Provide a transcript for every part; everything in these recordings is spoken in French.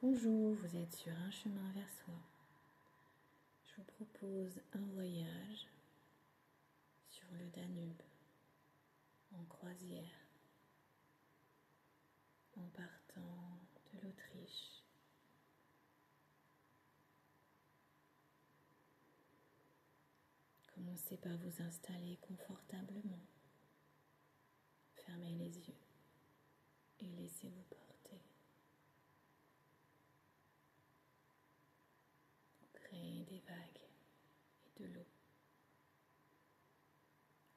Bonjour, vous êtes sur un chemin vers soi. Je vous propose un voyage sur le Danube, en croisière, en partant de l'Autriche. Commencez par vous installer confortablement. Fermez les yeux et laissez-vous porter. Créez des vagues et de l'eau.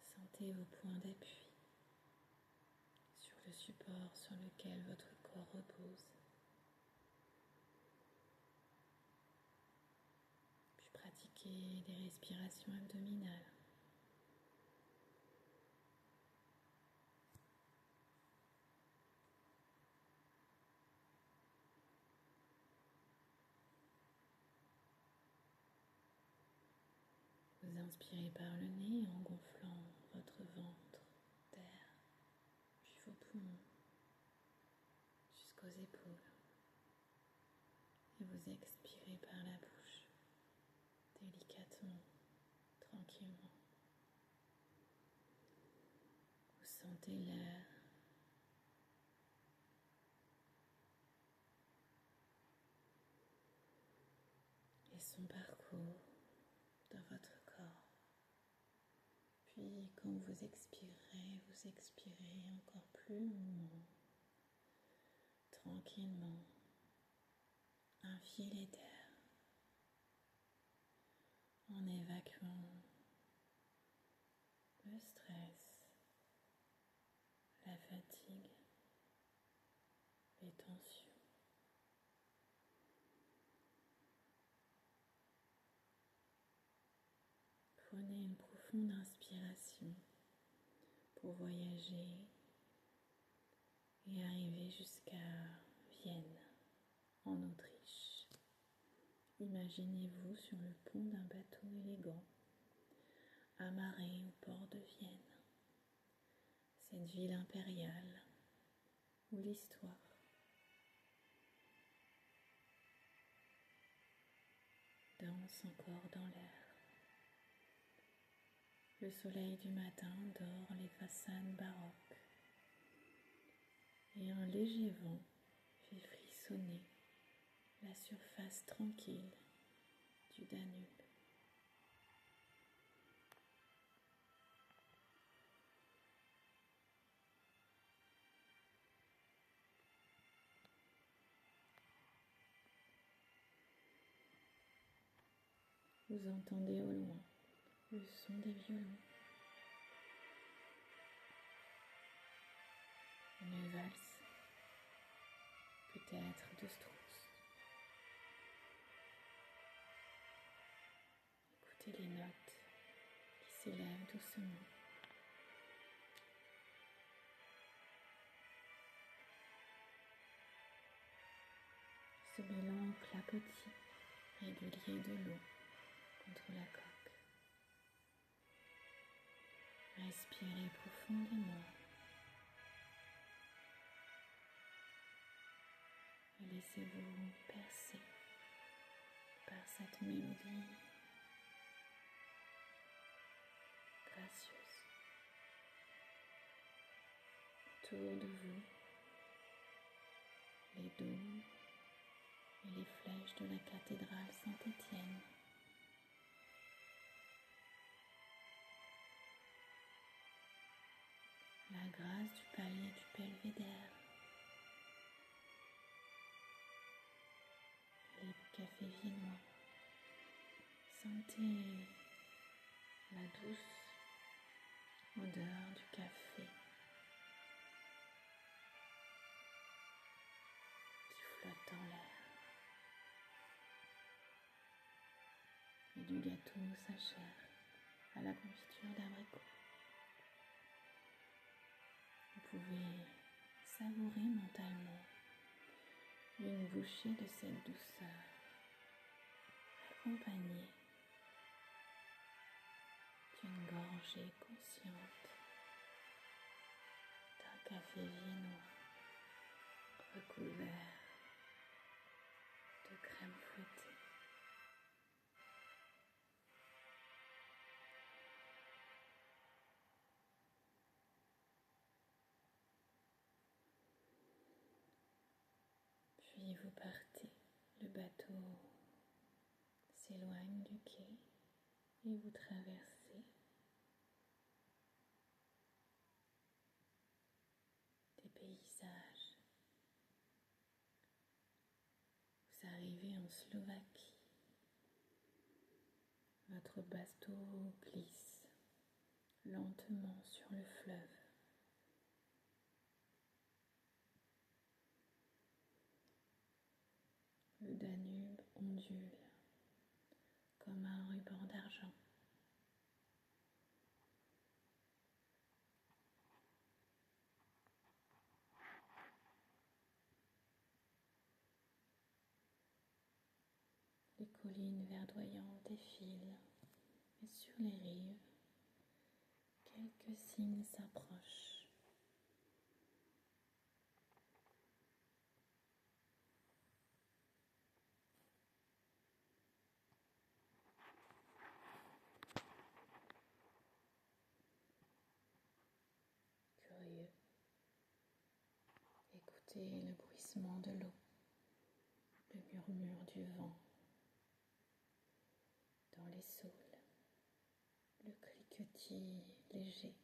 Sentez vos points d'appui sur le support sur lequel votre corps repose. Puis pratiquez des respirations abdominales. Vous inspirez par le nez en gonflant votre ventre d'air, puis vos poumons jusqu'aux épaules. Et vous expirez par la bouche, délicatement, tranquillement. Vous sentez l'air et son parcours dans votre corps. Puis quand vous expirez encore plus longuement, tranquillement, un filet d'air en évacuant le stress, la fatigue, les tensions. Prenez une profonde inspiration pour voyager et arriver jusqu'à Vienne, en Autriche. Imaginez-vous sur le pont d'un bateau élégant, amarré au port de Vienne, cette ville impériale où l'histoire danse encore dans l'air. Le soleil du matin dore les façades baroques et un léger vent fait frissonner la surface tranquille du Danube. Vous entendez au loin le son des violons, une valse, peut-être de Strauss. Écoutez les notes qui s'élèvent doucement. Ce mélange clapotis régulier de l'eau contre la coque. Respirez profondément et laissez-vous percer par cette mélodie gracieuse. Autour de vous, les dômes et les flèches de la cathédrale Saint-Étienne. La grâce du palais du Belvédère. Les cafés viennois. Sentez la douce odeur du café qui flotte dans l'air. Et du gâteau Sacher à la confiture d'abricot. Vous pouvez savourer mentalement une bouchée de cette douceur, accompagnée d'une gorgée consciente d'un café viennois recouvert calme flotter. Puis vous partez, le bateau s'éloigne du quai et vous traversez des paysages. Vous arrivez en Slovaquie. Votre bateau glisse lentement sur le fleuve. Le Danube ondule comme un ruban d'argent. Les collines verdoyantes défilent et sur les rives, quelques cygnes s'approchent. Curieux, écoutez le bruissement de l'eau, le murmure du vent dans les saules, le cliquetis léger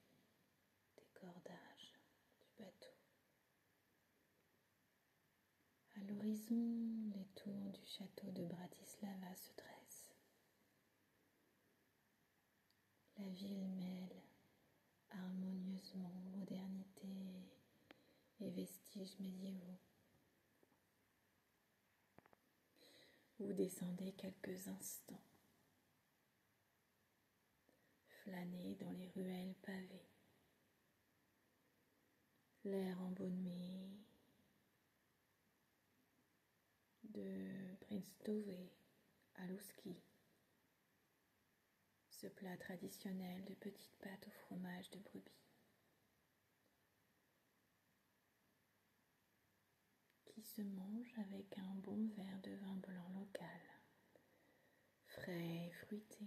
des cordages du bateau. À l'horizon, les tours du château de Bratislava se dressent. La ville mêle harmonieusement modernité et vestiges médiévaux. Vous descendez quelques instants, flânez dans les ruelles pavées, l'air embaumé de Brinstové à Louski, ce plat traditionnel de petites pâtes au fromage de brebis, qui se mange avec un bon verre de vin blanc local, frais et fruité.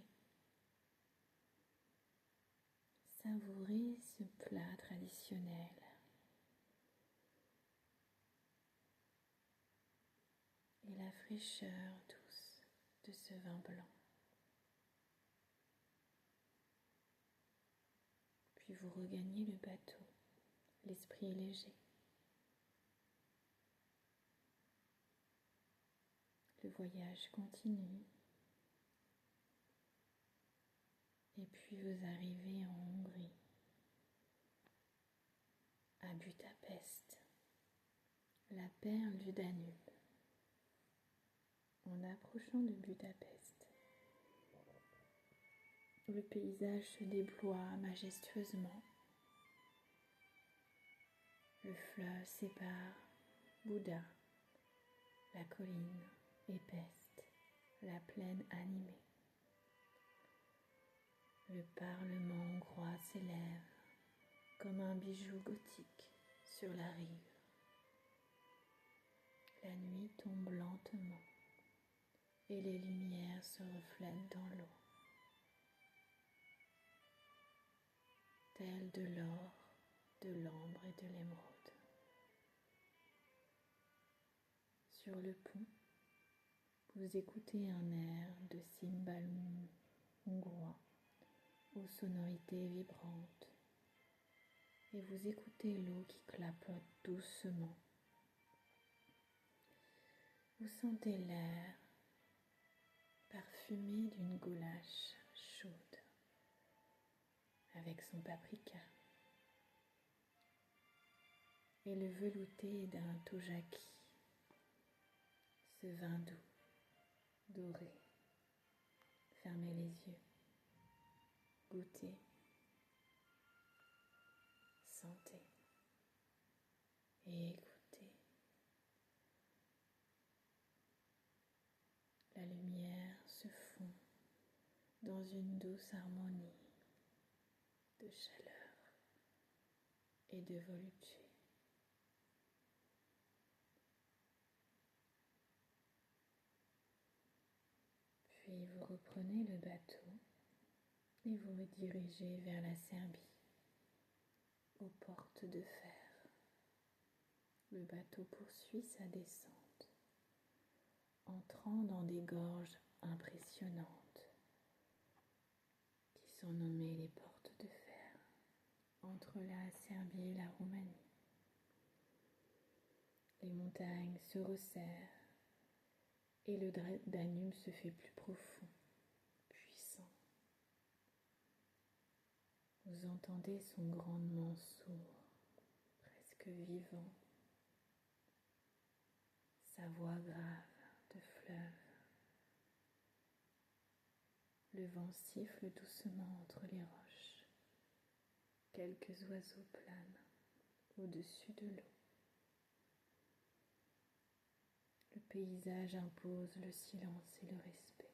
Savourez ce plat traditionnel. Et la fraîcheur douce de ce vin blanc. Puis vous regagnez le bateau, l'esprit léger. Le voyage continue. Et puis vous arrivez en Hongrie, à Budapest, la perle du Danube. En approchant de Budapest, le paysage se déploie majestueusement. Le fleuve sépare Buda, la colline, et Pest, la plaine animée. Le parlement hongrois s'élève comme un bijou gothique sur la rive. La nuit tombe lentement et les lumières se reflètent dans l'eau, telles de l'or, de l'ambre et de l'émeraude. Sur le pont, vous écoutez un air de cymbalum hongrois aux sonorités vibrantes et vous écoutez l'eau qui clapote doucement. Vous sentez l'air parfumé d'une goulash chaude avec son paprika et le velouté d'un toujaki, ce vin doux, doré. Fermez les yeux, goûtez, sentez et écoutez. La lumière se fond dans une douce harmonie de chaleur et de volupté. Puis vous reprenez le bateau et vous redirigez vers la Serbie, aux portes de fer. Le bateau poursuit sa descente, entrant dans des gorges impressionnantes qui sont nommées les portes de fer, entre la Serbie et la Roumanie. Les montagnes se resserrent et le Danube se fait plus profond, puissant. Vous entendez son grondement sourd, presque vivant, sa voix grave de fleuve. Le vent siffle doucement entre les roches. Quelques oiseaux planent au-dessus de l'eau. Le paysage impose le silence et le respect.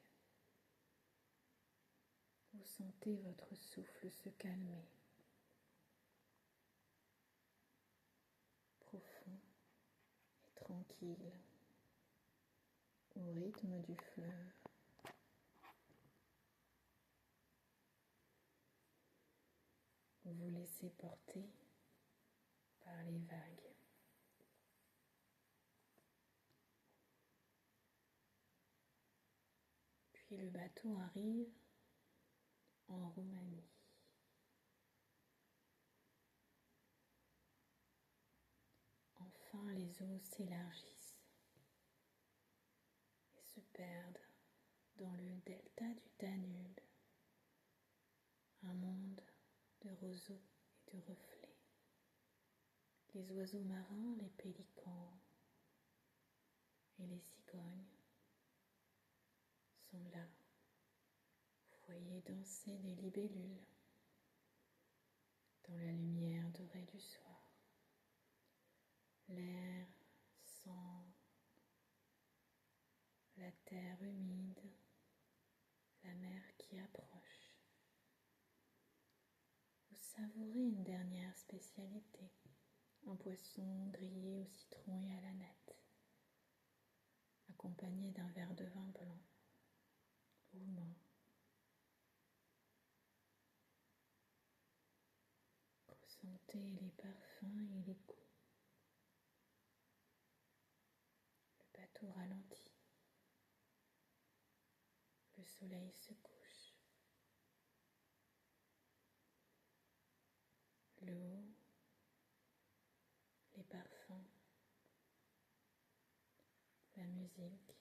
Vous sentez votre souffle se calmer, profond et tranquille, au rythme du fleuve. Vous vous laissez porter par les vagues. Puis le bateau arrive en Roumanie. Enfin, les eaux s'élargissent et se perdent dans le delta du Danube, un monde de roseaux et de reflets. Les oiseaux marins, les pélicans et les cigognes sont là. Vous voyez danser des libellules dans la lumière dorée du soir. L'air sent la terre humide, la mer qui approche. Vous savourez une dernière spécialité, un poisson grillé au citron et à la nette, accompagné d'un verre de vin blanc, roumain. Ressentez les parfums et les goûts. Le bateau ralentit. Le soleil se couche. L'eau, les parfums, la musique,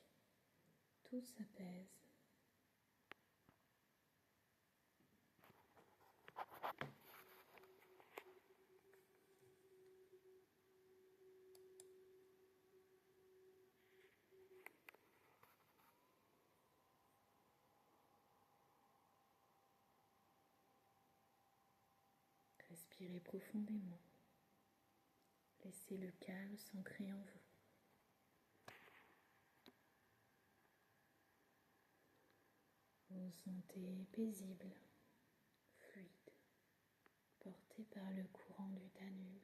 tout s'apaise. Respirez profondément. Laissez le calme s'ancrer en vous. Vous vous sentez paisible, fluide, porté par le courant du Danube.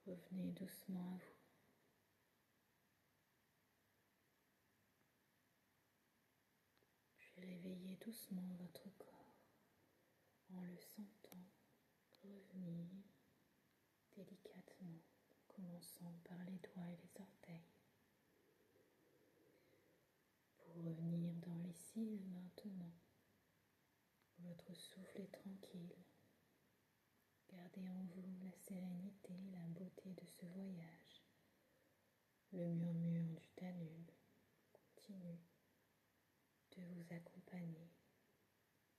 Revenez doucement à vous. Puis réveillez doucement votre corps en le sentant revenir délicatement, commençant par les doigts et les orteils, pour revenir dans l'ici et le maintenant. Votre souffle est tranquille. Gardez en vous la sérénité et la beauté de ce voyage. Le murmure du Danube continue de vous accompagner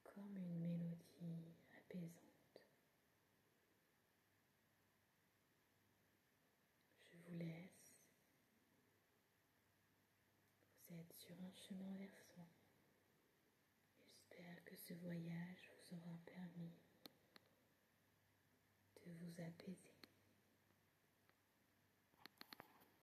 comme une mélodie apaisante. Je vous laisse. Vous êtes sur un chemin vers soi. J'espère que ce voyage vous aura permis de vous apaiser.